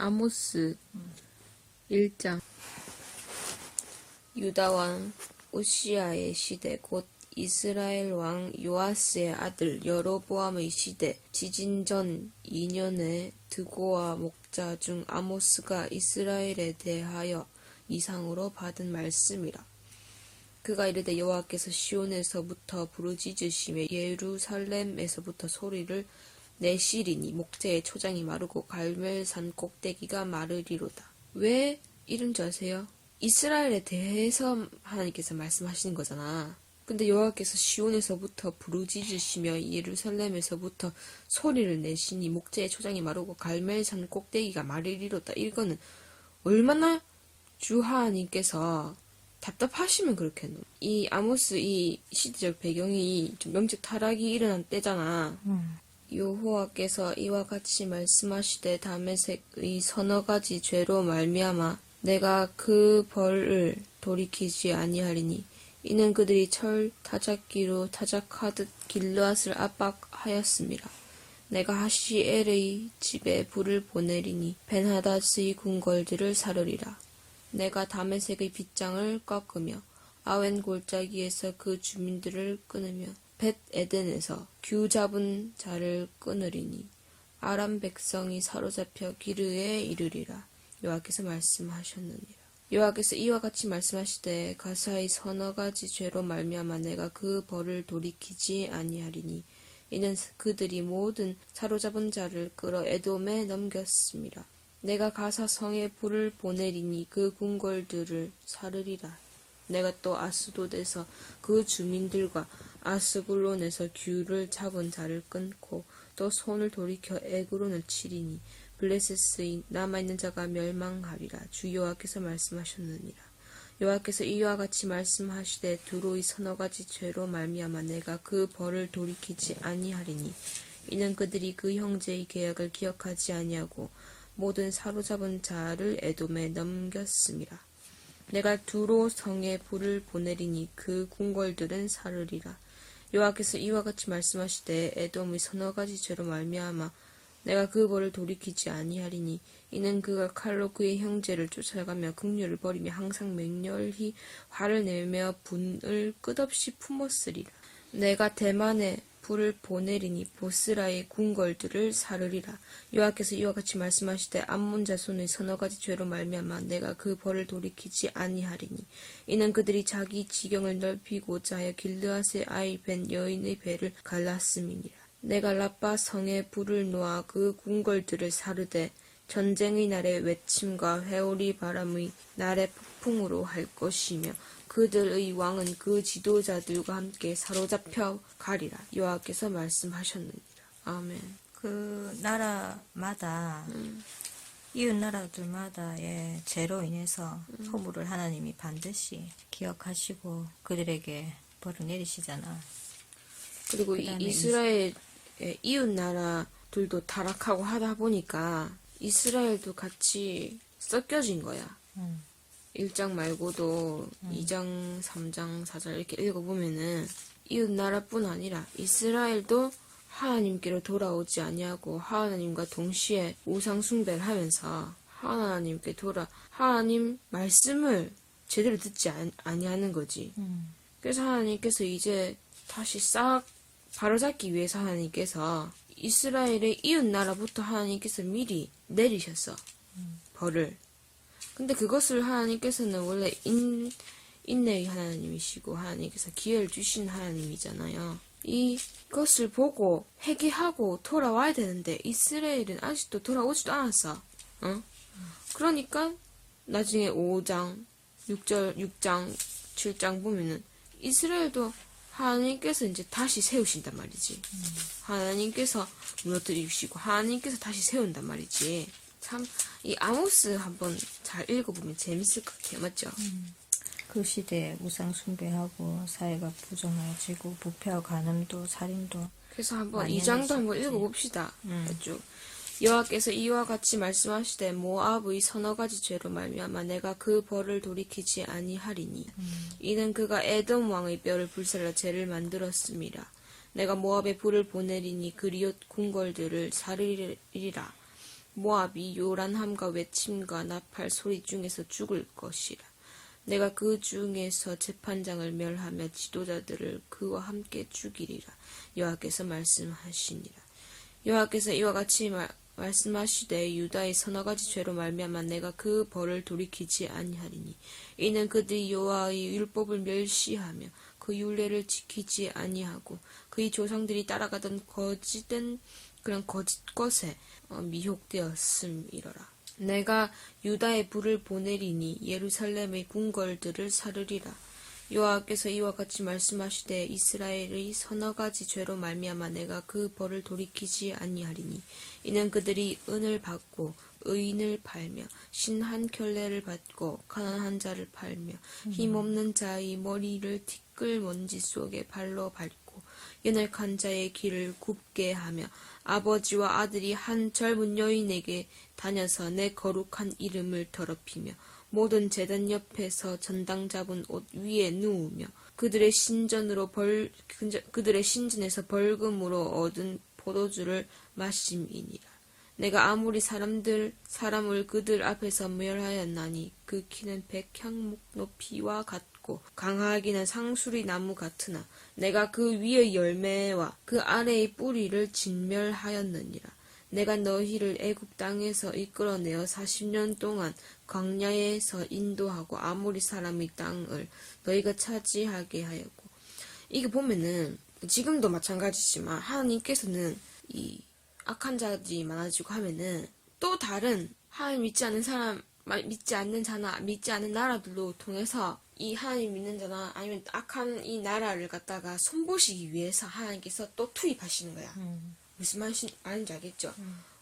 아모스 1장. 유다 왕 우시아의 시대 곧 이스라엘 왕 요아스의 아들 여로보암의 시대 지진 전 2년에 드고와 목자 중 아모스가 이스라엘에 대하여 이상으로 받은 말씀이라. 그가 이르되 여호와께서 시온에서부터 부르짖으시며 예루살렘에서부터 소리를 내시리니 목재의 초장이 마르고 갈멜산 꼭대기가 마르리로다. 왜 이런 줄 아세요? 이스라엘에 대해서 하나님께서 말씀하시는 거잖아. 근데 여호와께서 시온에서부터 부르짖으시며 예루살렘에서부터 소리를 내시니 목재의 초장이 마르고 갈멜산 꼭대기가 마르리로다. 이거는 얼마나 주 하나님께서 답답하시면 그렇겠노. 이 아모스 이 시대적 배경이 좀 명적 타락이 일어난 때잖아. 여호와께서 이와 같이 말씀하시되 다메섹의 서너 가지 죄로 말미암아 내가 그 벌을 돌이키지 아니하리니 이는 그들이 철 타작기로 타작하듯 길르앗을 압박하였음이라. 내가 하시엘의 집에 불을 보내리니 벤하닷의 궁궐들을 사르리라. 내가 다메섹의 빗장을 꺾으며 아웬 골짜기에서 그 주민들을 끊으며 벳 에덴에서 규 잡은 자를 끊으리니 아람 백성이 사로잡혀 기르에 이르리라. 여호와께서 말씀하셨느니라. 여호와께서 이와 같이 말씀하시되 가사의 서너 가지 죄로 말미암아 내가 그 벌을 돌이키지 아니하리니 이는 그들이 모든 사로잡은 자를 끌어 에돔에 넘겼음이라. 내가 가사 성에 불을 보내리니 그 궁궐들을 사르리라. 내가 또 아스돗에서 그 주민들과 아스글론에서 규를 잡은 자를 끊고 또 손을 돌이켜 에그론을 치리니 블레셋의 남아있는 자가 멸망하리라. 주 여호와께서 말씀하셨느니라. 여호와께서 이와 같이 말씀하시되 두로의 서너 가지 죄로 말미암아 내가 그 벌을 돌이키지 아니하리니 이는 그들이 그 형제의 계약을 기억하지 아니하고 모든 사로잡은 자를 에돔에 넘겼음이라. 내가 두로 성에 불을 보내리니 그 궁궐들은 사르리라. 여호와께서 이와 같이 말씀하시되 에돔의 서너 가지 죄로 말미암아 내가 그 벌을 돌이키지 아니하리니 이는 그가 칼로 그의 형제를 쫓아가며 긍휼을 버리며 항상 맹렬히 화를 내며 분을 끝없이 품었으리라. 내가 대만에 불을 보내리니 보스라의 궁궐들을 사르리라. 여호와께서 이와 같이 말씀하시되 암몬 자손의 서너 가지 죄로 말미암아 내가 그 벌을 돌이키지 아니하리니 이는 그들이 자기 지경을 넓히고자 하여 길르앗의 아이 벤 여인의 배를 갈랐음이니라. 내가 라빠 성에 불을 놓아 그 궁궐들을 사르되 전쟁의 날에 외침과 회오리 바람의 날에 폭풍으로 할 것이며 그들의 왕은 그 지도자들과 함께 사로잡혀 가리라. 여호와께서 말씀하셨느니라. 아멘. 그 나라마다 이웃 나라들마다의 죄로 인해서 소물을 하나님이 반드시 기억하시고 그들에게 벌을 내리시잖아. 그리고 이스라엘의 이웃 나라들도 타락하고 하다 보니까 이스라엘도 같이 섞여진 거야. 1장 말고도 2장, 3장, 4장 이렇게 읽어보면은 이웃 나라뿐 아니라 이스라엘도 하나님께로 돌아오지 아니하고 하나님과 동시에 우상 숭배를 하면서 하나님께 하나님 말씀을 제대로 듣지 아니하는 거지. 그래서 하나님께서 이제 다시 싹 바로잡기 위해서 하나님께서 이스라엘의 이웃 나라부터 하나님께서 미리 내리셨어. 벌을. 근데 그것을 하나님께서는 원래 인내의 하나님이시고 하나님께서 기회를 주신 하나님이잖아요. 이것을 보고 회개하고 돌아와야 되는데 이스라엘은 아직도 돌아오지도 않았어. 그러니까 나중에 5장, 6장, 7장 보면은 이스라엘도 하나님께서 이제 다시 세우신단 말이지. 하나님께서 무너뜨리시고 하나님께서 다시 세운단 말이지. 참, 이 아모스 한번 잘 읽어보면 재밌을 것 같아요. 맞죠? 그 시대에 우상 숭배하고 사회가 부정해지고 부패와 간음도 살인도 그래서 한번 많이 2장도 한번 해내셨지. 읽어봅시다. 쭉. 여호와께서 이와 같이 말씀하시되 모압의 서너 가지 죄로 말미암아 내가 그 벌을 돌이키지 아니하리니 이는 그가 에돔 왕의 뼈를 불살라 죄를 만들었음이라. 내가 모압에 불을 보내리니 그리옷 궁궐들을 사르리라. 모압이 요란함과 외침과 나팔 소리 중에서 죽을 것이라. 내가 그 중에서 재판장을 멸하며 지도자들을 그와 함께 죽이리라. 여호와께서 말씀하시니라. 여호와께서 이와 같이 말씀하시되 유다의 서너 가지 죄로 말미암아 내가 그 벌을 돌이키지 아니하리니 이는 그들이 여호와의 율법을 멸시하며 그 율례를 지키지 아니하고 그의 조상들이 따라가던 거짓된 그런 거짓 것에 미혹되었음이러라. 내가 유다에 불을 보내리니 예루살렘의 궁궐들을 사르리라. 여호와께서 이와 같이 말씀하시되 이스라엘의 서너 가지 죄로 말미암아 내가 그 벌을 돌이키지 아니하리니 이는 그들이 은을 받고 의인을 팔며 신한 켤레를 받고 가난한 자를 팔며 힘없는 자의 머리를 티끌 먼지 속에 발로 밟고 연약한 자의 길을 굽게 하며 아버지와 아들이 한 젊은 여인에게 다녀서 내 거룩한 이름을 더럽히며 모든 제단 옆에서 전당 잡은 옷 위에 누우며 그들의 신전에서 벌금으로 얻은 포도주를 마심이니라. 내가 아무리 사람을 그들 앞에서 멸하였나니 그 키는 백향목 높이와 같고 강하기는 상수리 나무 같으나 내가 그 위의 열매와 그 아래의 뿌리를 진멸하였느니라. 내가 너희를 애굽 땅에서 이끌어내어 40년 동안 광야에서 인도하고 아모리 사람의 땅을 너희가 차지하게 하였고. 이게 보면은 지금도 마찬가지지만 하나님께서는 이 악한 자들이 많아지고 하면은 또 다른 하나님 믿지 않는 사람, 믿지 않는 자나 믿지 않는 나라들로 통해서 이 하나님 믿는 자나 아니면 악한 이 나라를 갖다가 손보시기 위해서 하나님께서 또 투입하시는 거야. 무슨 말인지 알겠죠?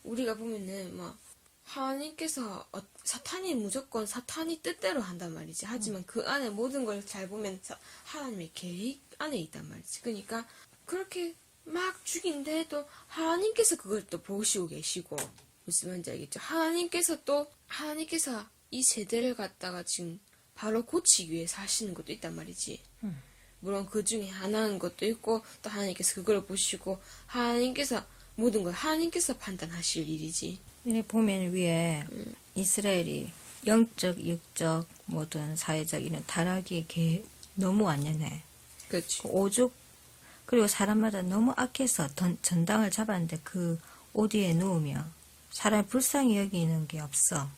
우리가 보면은 뭐 하나님께서 사탄이 무조건 사탄이 뜻대로 한단 말이지. 하지만 그 안에 모든 걸 잘 보면 하나님의 계획 안에 있단 말이지. 그러니까 그렇게 막 죽인다 해도 하나님께서 그걸 또 보시고 계시고, 무슨 말인지 알겠죠? 하나님께서 이 세대를 갖다가 지금 바로 고치기 위해서 하시는 것도 있단 말이지. 물론 그 중에 하나인 것도 있고 또 하나님께서 그걸 보시고 하나님께서 모든 걸 하나님께서 판단하실 일이지. 이래 보면 위에 이스라엘이 영적, 육적, 모든 사회적 이런 타락이 너무 완연해. 그렇지. 오죽 그리고 사람마다 너무 악해서 전당을 잡았는데 그 옷 위에 누우며 사람을 불쌍히 여기는 게 없어.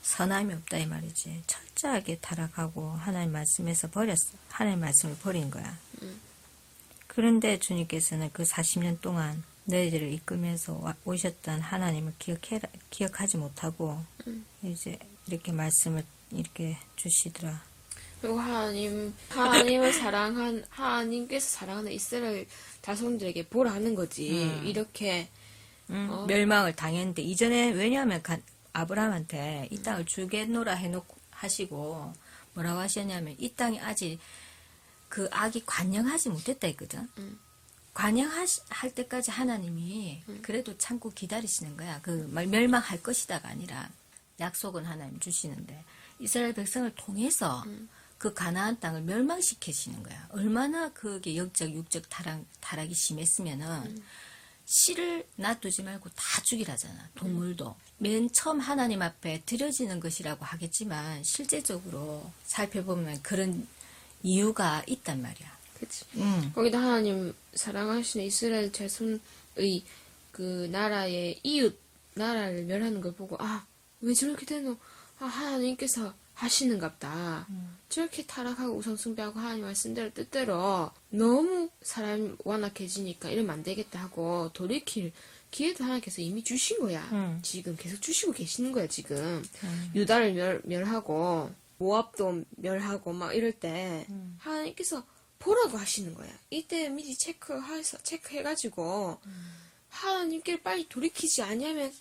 선함이 없다 이 말이지. 철저하게 타락하고 하나님 말씀에서 버렸어. 하나님 말씀을 버린 거야. 그런데 주님께서는 그 40년 동안 너희들을 이끌면서 오셨던 하나님을 기억하지 못하고 이제 이렇게 말씀을 이렇게 주시더라. 그리고 하나님께서 사랑하는 이스라엘 자손들에게 보라는 거지. 이렇게 멸망을 당했는데 이전에 왜냐하면 아브라함한테 이 땅을 주겠노라 해놓고 하시고 뭐라고 하셨냐면 이 땅이 아직 그 악이 관영하지 못했다 했거든. 관영할 때까지 하나님이 그래도 참고 기다리시는 거야. 그 멸망할 것이다가 아니라 약속은 하나님 주시는데 이스라엘 백성을 통해서 그 가나안 땅을 멸망시키시는 거야. 얼마나 그게 영적 육적 타락이 심했으면은 씨를 놔두지 말고 다 죽이라잖아. 동물도. 맨 처음 하나님 앞에 드려지는 것이라고 하겠지만 실제적으로 살펴보면 그런 이유가 있단 말이야. 그치. 거기다 하나님 사랑하시는 이스라엘 자손의 그 나라의 이웃 나라를 멸하는 걸 보고 왜 저렇게 되노? 하나님께서 하시는갑다. 저렇게 타락하고 우상숭배하고 하나님 말씀대로 뜻대로 너무 사람이 완악해지니까 이러면 안 되겠다 하고 돌이킬 기회도 하나님께서 이미 주신 거야. 지금 계속 주시고 계시는 거야 지금. 유다를 멸하고 모압도 멸하고 막 이럴 때 하나님께서 보라고 하시는 거야. 이때 미리 체크해가지고 하나님께 빨리 돌이키지 아니하면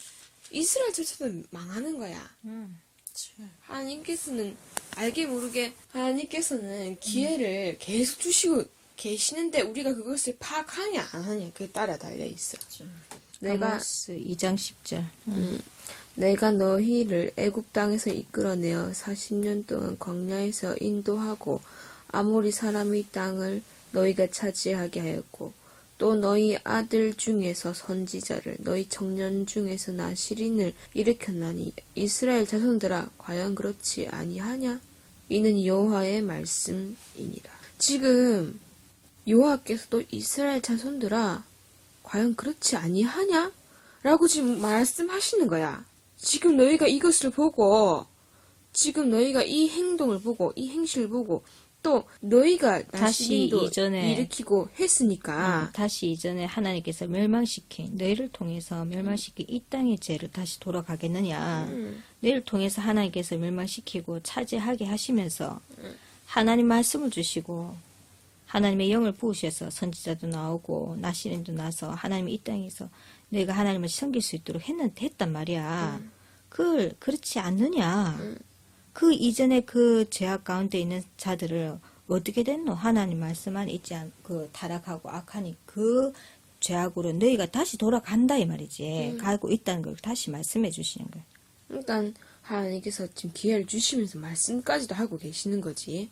이스라엘 자체도 망하는 거야. 하나님께서는 알게 모르게 하나님께서는 기회를 계속 주시고 계시는데 우리가 그것을 파악하냐 안 하냐 그에 따라 달려 있어. 내가 아모스 2장 10절. 내가 너희를 애굽 땅에서 이끌어내어 40년 동안 광야에서 인도하고 아모리 사람의 땅을 너희가 차지하게 하였고 또 너희 아들 중에서 선지자를 너희 청년 중에서 나실인을 일으켰나니 이스라엘 자손들아 과연 그렇지 아니하냐? 이는 여호와의 말씀이니라. 지금 여호와께서도 이스라엘 자손들아 과연 그렇지 아니하냐? 라고 지금 말씀하시는 거야. 지금 너희가 이것을 보고 지금 너희가 이 행동을 보고 이 행실을 보고 또 너희가 다시 나시린도 이전에 일으키고 했으니까 다시 이전에 하나님께서 멸망시킨 너희를 통해서 멸망시킨 이 땅의 죄로 다시 돌아가겠느냐. 너희를 통해서 하나님께서 멸망시키고 차지하게 하시면서 하나님 말씀을 주시고 하나님의 영을 부으셔서 선지자도 나오고 나시린도 나서 하나님이 이 땅에서 너희가 하나님을 섬길 수 있도록 했단 말이야. 그걸 그렇지 않느냐. 그 이전에 그 죄악 가운데 있는 자들을 어떻게 됐노? 하나님 말씀 안에 있지 않고 타락하고 악하니 그 죄악으로 너희가 다시 돌아간다 이 말이지. 가고 있다는 걸 다시 말씀해 주시는 거야. 일단 하나님께서 지금 기회를 주시면서 말씀까지도 하고 계시는 거지.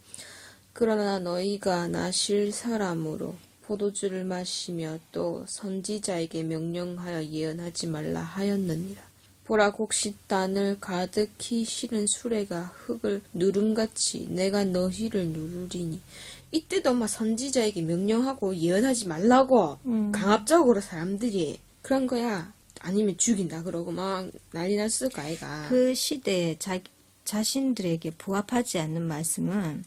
그러나 너희가 나실 사람으로 포도주를 마시며 또 선지자에게 명령하여 예언하지 말라 하였느니라. 보라 곡식단을 가득히 실은 수레가 흙을 누름같이 내가 너희를 누르리니. 이때도 막 선지자에게 명령하고 예언하지 말라고 강압적으로 사람들이 그런 거야. 아니면 죽인다 그러고 막 난리 났을까 아이가. 그 시대에 자신들에게 부합하지 않는 말씀은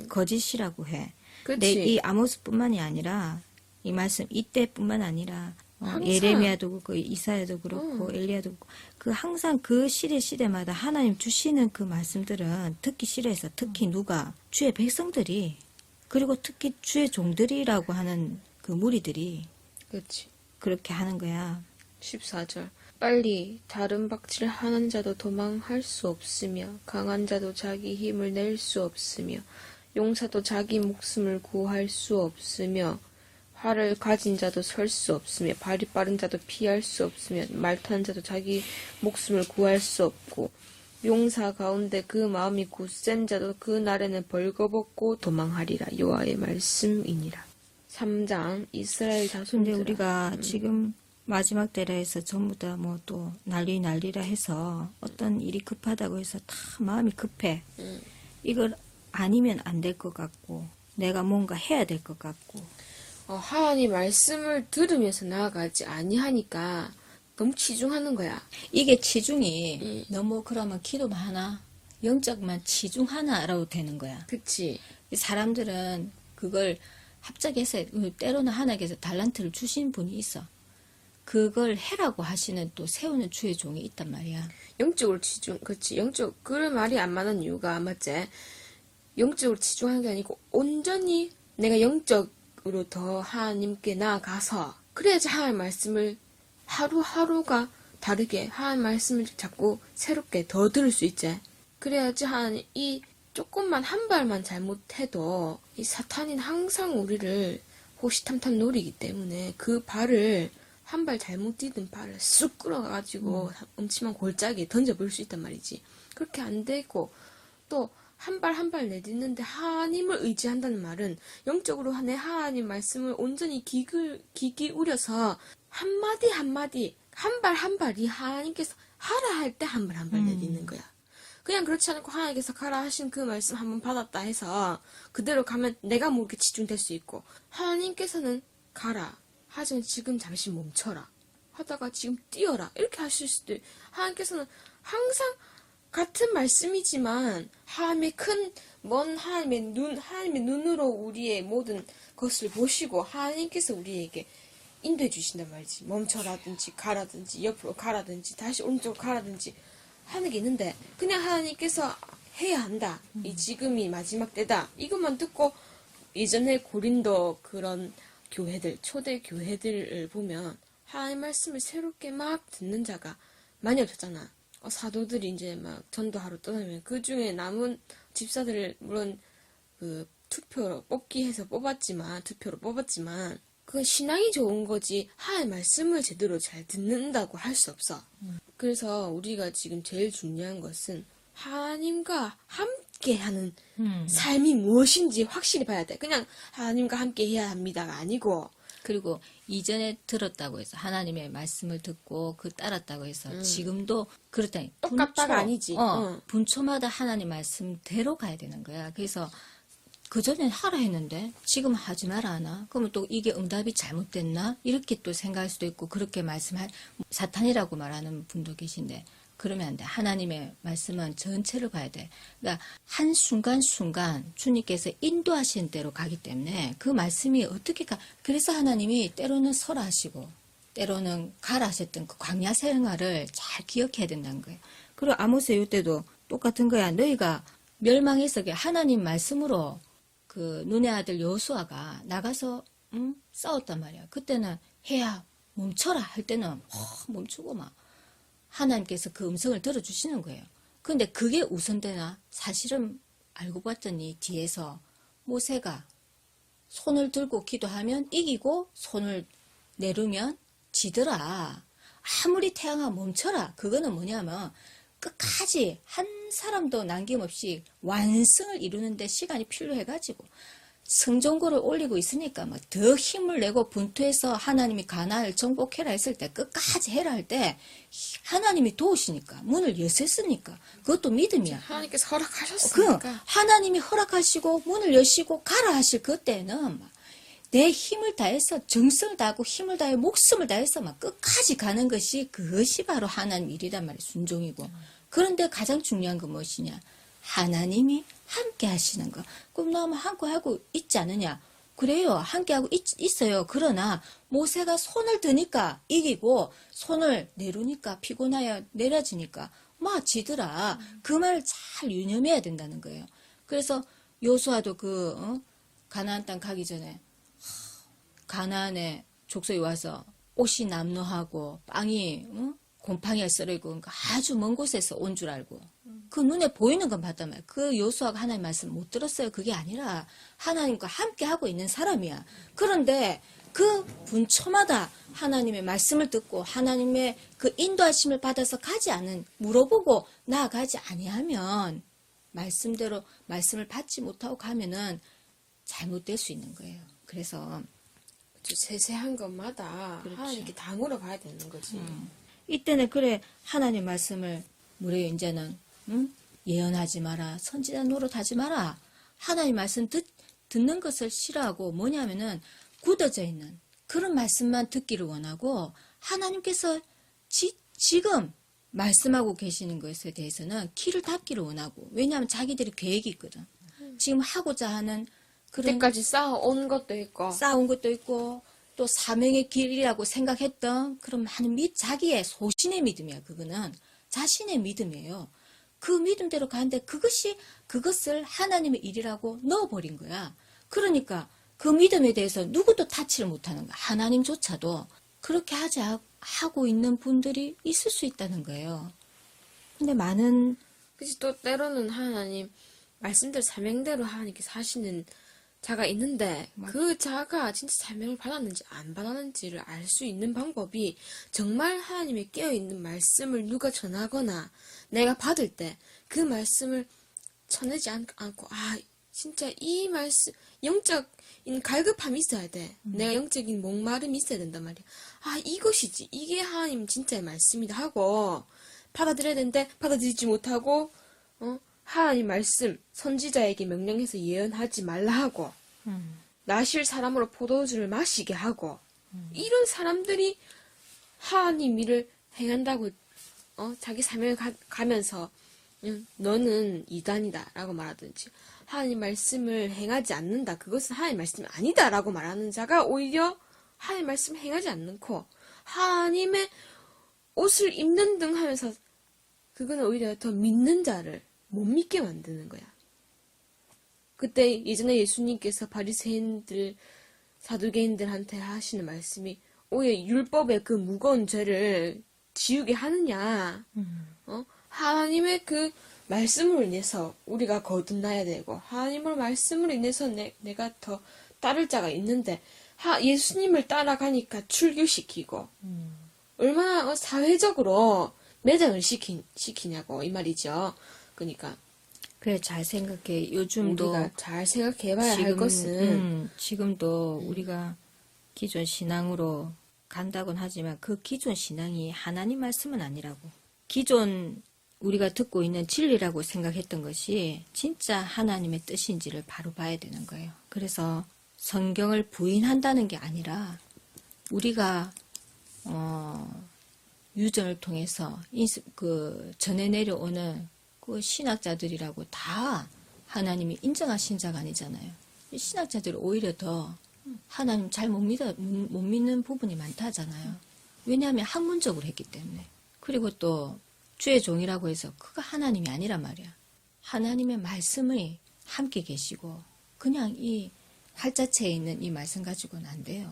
거짓이라고 해. 그치. 이 아모스뿐만이 아니라 이 말씀 이때뿐만 아니라 항상. 예레미야도 그렇고 이사야도 그렇고 엘리야도 그렇고 그 항상 그 시대마다 하나님 주시는 그 말씀들은 듣기 싫어해서 특히 누가 주의 백성들이 그리고 특히 주의 종들이라고 하는 그 무리들이 그렇지. 그렇게 하는 거야. 14절. 빨리 다른 박질 하는 자도 도망할 수 없으며 강한 자도 자기 힘을 낼 수 없으며 용사도 자기 목숨을 구할 수 없으며 활을 가진 자도 설 수 없으며 발이 빠른 자도 피할 수 없으며 말 타는 자도 자기 목숨을 구할 수 없고 용사 가운데 그 마음이 굳센 자도 그 날에는 벌거벗고 도망하리라. 여호와의 말씀이니라. 3장 이스라엘 근데 자손들아. 우리가 지금 마지막 때라해서 전부 다 뭐 또 난리라 해서 어떤 일이 급하다고 해서 다 마음이 급해. 이걸 아니면 안 될 것 같고 내가 뭔가 해야 될 것 같고 하나님 말씀을 들으면서 나아가지 아니하니까 너무 치중하는 거야. 이게 치중이 너무 그러면 기도만 하나 영적만 치중하나라고 되는 거야. 그치. 사람들은 그걸 합작해서 때로는 하나님께서 달란트를 주신 분이 있어. 그걸 해라고 하시는 또 세우는 주의 종이 있단 말이야. 영적으로 치중, 그치. 그런 말이 안 맞는 이유가, 맞지? 영적으로 치중하는 게 아니고, 온전히 내가 영적으로 더 하나님께 나아가서, 그래야지 하나님 말씀을 하루하루가 다르게, 하나님 말씀을 자꾸 새롭게 더 들을 수 있지. 그래야지 하나님, 이 조금만 한 발만 잘못해도, 이 사탄인 항상 우리를 호시탐탐 노리기 때문에 그 발을 한 발 잘못 디딘 발을 쑥 끌어가지고 음침한 골짜기에 던져버릴 수 있단 말이지. 그렇게 안 되고 또 한 발 한 발 내딛는데 하나님을 의지한다는 말은 영적으로 내 하나님 말씀을 온전히 귀 기울여서 한마디 한마디 한 발 한 발이 하나님께서 하라 할 때 한 발 한 발 내딛는 거야. 그냥 그렇지 않고 하나님께서 가라 하신 그 말씀 한번 받았다 해서 그대로 가면 내가 모르게 치중될 수 있고 하나님께서는 가라. 하지만 지금 잠시 멈춰라. 하다가 지금 뛰어라. 이렇게 하실 수도 있어요. 하나님께서는 항상 같은 말씀이지만 하나님의 하나님의 눈으로 우리의 모든 것을 보시고 하나님께서 우리에게 인도해 주신단 말이지. 멈춰라든지 가라든지 옆으로 가라든지 다시 오른쪽으로 가라든지 하는 게 있는데 그냥 하나님께서 해야 한다. 이 지금이 마지막 때다. 이것만 듣고 예전에 고린도 그런 교회들, 초대 교회들을 보면 하나님 말씀을 새롭게 막 듣는 자가 많이 없었잖아. 사도들이 이제 막 전도하러 떠나면 그 중에 남은 집사들을 물론 그 투표로 뽑았지만 그건 신앙이 좋은 거지 하나님 말씀을 제대로 잘 듣는다고 할 수 없어. 그래서 우리가 지금 제일 중요한 것은 하나님과 함께하는 삶이 무엇인지 확실히 봐야 돼. 그냥 하나님과 함께 해야 합니다가 아니고 그리고 이전에 들었다고 해서 하나님의 말씀을 듣고 그 따랐다고 해서 지금도 그렇다니 똑같다가 아니지. 분초마다 하나님 말씀대로 가야 되는 거야. 그래서 그전엔 하라 했는데 지금 하지 마라 하나? 그러면 또 이게 응답이 잘못됐나? 이렇게 또 생각할 수도 있고 그렇게 말씀할 사탄이라고 말하는 분도 계신데 그러면 안 돼. 하나님의 말씀은 전체를 봐야 돼. 그러니까 한 순간순간 주님께서 인도하신 대로 가기 때문에 그 말씀이 어떻게 가. 그래서 하나님이 때로는 설하시고 때로는 가라 하셨던 그 광야 생활을 잘 기억해야 된다는 거예요. 그리고 아모스 이때도 똑같은 거야. 너희가 멸망해서 하나님 말씀으로 그 눈의 아들 여호수아가 나가서 싸웠단 말이야. 그때는 해야 멈춰라 할 때는 멈추고 막 하나님께서 그 음성을 들어주시는 거예요. 근데 그게 우선되나? 사실은 알고 봤더니 뒤에서 모세가 손을 들고 기도하면 이기고 손을 내리면 지더라. 아무리 태양아 멈춰라. 그거는 뭐냐면 끝까지 한 사람도 남김없이 완성을 이루는데 시간이 필요해가지고 성전고를 올리고 있으니까 막 더 힘을 내고 분투해서 하나님이 가나안을 정복해라 했을 때 끝까지 해라 할 때 하나님이 도우시니까 문을 여셨으니까 그것도 믿음이야. 하나님께서 허락하셨으니까. 하나님이 허락하시고 문을 여시고 가라 하실 그때는 막 내 힘을 다해서 정성을 다하고 힘을 다해 목숨을 다해서 막 끝까지 가는 것이 그것이 바로 하나님 일이란 말이에요. 순종이고. 그런데 가장 중요한 건 무엇이냐? 하나님이 함께 하시는 거. 그럼 너 함께 하고 있지 않느냐? 그래요. 함께 하고 있어요. 그러나 모세가 손을 드니까 이기고 손을 내려니까 피곤하여 내려지니까 막 지더라. 그 말을 잘 유념해야 된다는 거예요. 그래서 요수아도 가나안 땅 가기 전에 가나안에 족속이 와서 옷이 남루하고 빵이 곰팡이가 썰어있고 그러니까 아주 먼 곳에서 온 줄 알고 그 눈에 보이는 건 봤단 말이야. 그 요수아가 하나님 말씀 못 들었어요. 그게 아니라 하나님과 함께 하고 있는 사람이야. 그런데 그 분초마다 하나님의 말씀을 듣고 하나님의 그 인도하심을 받아서 가지 않은 물어보고 나아가지 아니하면 말씀대로 말씀을 받지 못하고 가면은 잘못될 수 있는 거예요. 그래서 세세한 것마다 그렇죠. 하나님께 다 물어봐야 되는 거지. 이때는 그래 하나님 말씀을 우리 이제는 예언하지 마라 선지자 노릇하지 마라 하나님 말씀 듣는 것을 싫어하고 뭐냐면은 굳어져 있는 그런 말씀만 듣기를 원하고 하나님께서 지금 말씀하고 계시는 것에 대해서는 귀를 닫기를 원하고 왜냐하면 자기들이 계획이 있거든. 지금 하고자 하는 그런 그때까지 쌓아온 것도 있고 쌓아온 것도 있고 또 사명의 길이라고 생각했던 그런 많은 자기의 소신의 믿음이야. 그거는 자신의 믿음이에요. 그 믿음대로 가는데 그것을 하나님의 일이라고 넣어버린 거야. 그러니까 그 믿음에 대해서 누구도 타치를 못하는 거야. 하나님조차도 그렇게 하고 있는 분들이 있을 수 있다는 거예요. 근데 많은 그치 또 때로는 하나님 말씀대로 사명대로 하나님께서 하시는 자가 있는데 그 자가 진짜 사명을 받았는지 안 받았는지를 알 수 있는 방법이 정말 하나님의 깨어있는 말씀을 누가 전하거나 내가 받을 때 그 말씀을 쳐내지 않고 진짜 이 말씀 영적인 갈급함이 있어야 돼. 내가 영적인 목마름이 있어야 된단 말이야. 이것이지 이게 하나님 진짜의 말씀이다 하고 받아들여야 되는데 받아들이지 못하고 하나님 말씀 선지자에게 명령해서 예언하지 말라 하고 나실 사람으로 포도주를 마시게 하고 이런 사람들이 하나님 일을 행한다고 자기 사명을 가면서 너는 이단이다 라고 말하든지 하나님 말씀을 행하지 않는다 그것은 하나님 말씀이 아니다 라고 말하는 자가 오히려 하나님 말씀을 행하지 않고 하나님의 옷을 입는 등 하면서 그거는 오히려 더 믿는 자를 못 믿게 만드는 거야. 그때 예전에 예수님께서 바리새인들, 사두개인들한테 하시는 말씀이 오히려 율법의 그 무거운 죄를 지우게 하느냐. 하나님의 그 말씀으로 인해서 우리가 거듭나야 되고 하나님의 말씀으로 인해서 내가 더 따를 자가 있는데 예수님을 따라가니까 출교시키고 얼마나 사회적으로 매장을 시키냐고 이 말이죠. 그러니까 그래 잘 생각해. 요즘도 우리가 잘 생각해봐야 할 것은 지금도 우리가 기존 신앙으로 간다곤 하지만 그 기존 신앙이 하나님 말씀은 아니라고. 기존 우리가 듣고 있는 진리라고 생각했던 것이 진짜 하나님의 뜻인지를 바로 봐야 되는 거예요. 그래서 성경을 부인한다는 게 아니라 우리가 유전을 통해서 전해 내려오는 그 신학자들이라고 다 하나님이 인정하신 자가 아니잖아요. 이 신학자들이 오히려 더 하나님 잘 못 믿는 부분이 많다잖아요. 왜냐하면 학문적으로 했기 때문에. 그리고 또 주의 종이라고 해서 그가 하나님이 아니란 말이야. 하나님의 말씀이 함께 계시고 그냥 이 활자체에 있는 이 말씀 가지고는 안 돼요.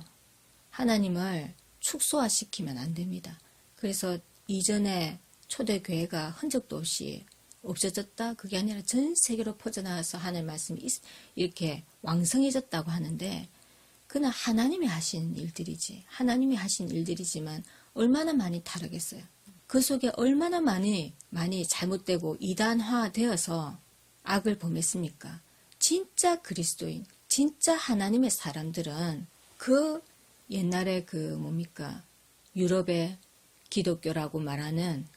하나님을 축소화시키면 안 됩니다. 그래서 이전에 초대교회가 흔적도 없이 없어졌다? 그게 아니라 전 세계로 퍼져나가서 하나님의 말씀이 이렇게 왕성해졌다고 하는데 그는 하나님이 하신 일들이지. 하나님이 하신 일들이지만 얼마나 많이 타락했어요. 그 속에 얼마나 많이 잘못되고 이단화되어서 악을 범했습니까? 진짜 그리스도인, 진짜 하나님의 사람들은 그 옛날에 유럽의 기독교라고 말하는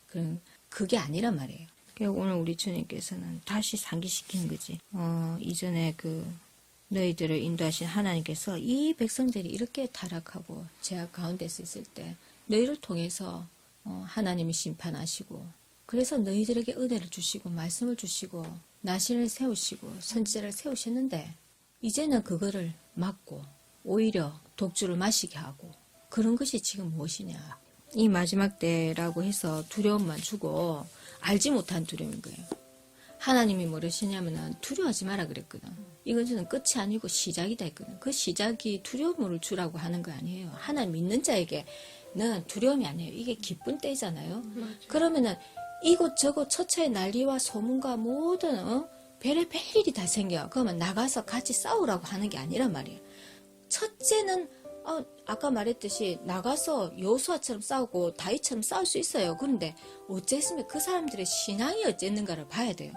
그게 아니란 말이에요. 오늘 우리 주님께서는 다시 상기시키는 거지. 이전에 너희들을 인도하신 하나님께서 이 백성들이 이렇게 타락하고 죄악 가운데서 있을 때 너희를 통해서 하나님이 심판하시고 그래서 너희들에게 은혜를 주시고 말씀을 주시고 나신을 세우시고 선지자를 세우셨는데 이제는 그거를 막고 오히려 독주를 마시게 하고 그런 것이 지금 무엇이냐. 이 마지막 때라고 해서 두려움만 주고 알지 못한 두려움인 거예요. 하나님이 뭐라시냐면은 두려워하지 마라 그랬거든. 이것은 끝이 아니고 시작이다 했거든. 그 시작이 두려움을 주라고 하는 거 아니에요. 하나님 믿는 자에게는 두려움이 아니에요. 이게 기쁜 때잖아요. 그러면은 이곳저곳 처처의 난리와 소문과 모든 별의별 일이 다 생겨. 그러면 나가서 같이 싸우라고 하는 게 아니란 말이에요. 첫째는 아까 말했듯이 나가서 여호수아처럼 싸우고 다윗처럼 싸울 수 있어요. 그런데 어쨌으면 그 사람들의 신앙이 어쨌는가를 봐야 돼요.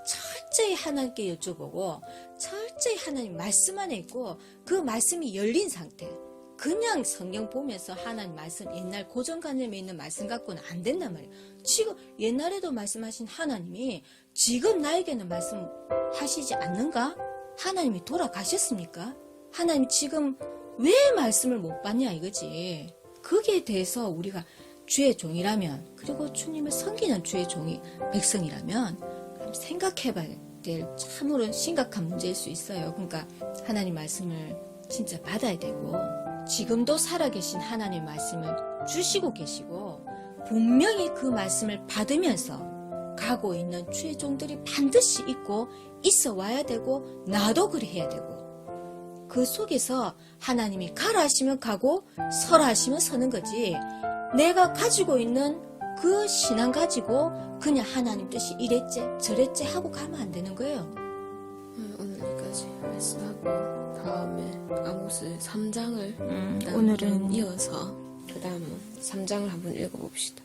철저히 하나님께 여쭤보고 철저히 하나님 말씀 안에 있고 그 말씀이 열린 상태. 그냥 성경 보면서 하나님 말씀 옛날 고정관념에 있는 말씀 갖고는 안 된단 말이에요. 지금 옛날에도 말씀하신 하나님이 지금 나에게는 말씀하시지 않는가? 하나님이 돌아가셨습니까? 하나님 지금 왜 말씀을 못 받냐 이거지. 거기에 대해서 우리가 주의 종이라면 그리고 주님을 섬기는 주의 종이 백성이라면 생각해봐야 될 참으로 심각한 문제일 수 있어요. 그러니까 하나님 말씀을 진짜 받아야 되고 지금도 살아계신 하나님 말씀을 주시고 계시고 분명히 그 말씀을 받으면서 가고 있는 주의 종들이 반드시 있고 있어 와야 되고 나도 그래야 되고 그 속에서 하나님이 가라 하시면 가고 서라 하시면 서는 거지. 내가 가지고 있는 그 신앙 가지고 그냥 하나님 뜻이 이랬지 저랬지 하고 가면 안 되는 거예요. 오늘 여기까지 말씀하고 다음에 아모스 3장을 오늘은 이어서 그 다음은 3장을 한번 읽어봅시다.